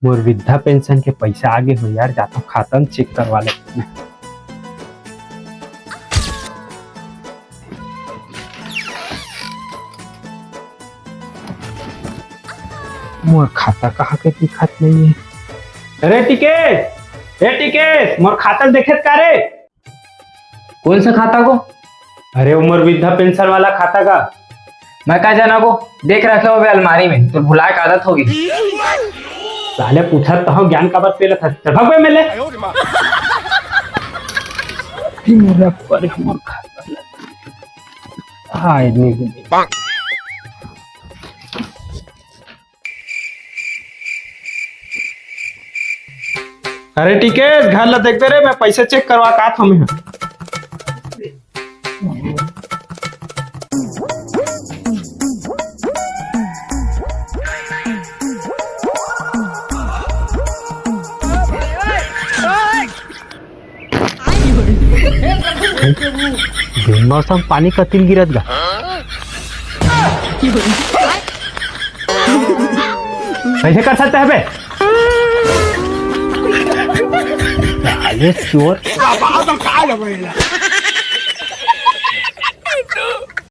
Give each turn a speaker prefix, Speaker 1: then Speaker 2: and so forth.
Speaker 1: मोर वृद्धा पेंशन के पैसा आगे हो यार, जाता खाता में चेक करवा ले। मोर खाता कहाँ के दिखत नहीं है। अरे टिकेट मोर खाता देखे का रे?
Speaker 2: कौन सा खाता को?
Speaker 1: अरे उमर वृद्धा पेंशन वाला खाता का।
Speaker 2: मैं कहा जाना को देख रखे हो अलमारी में, तो भुलाए का आदत होगी।
Speaker 1: साले पूछा तो हम ज्ञान का बात पेला था। चल भाग बे मेले। मेरा पर हमर खाता हाय नी। अरे टिकेट घर ला देख दे रे, मैं पैसे चेक करवा का था मैं। मौसम पानी कतिल गिरत गा। कैसे कर सकते हैं बे? चोर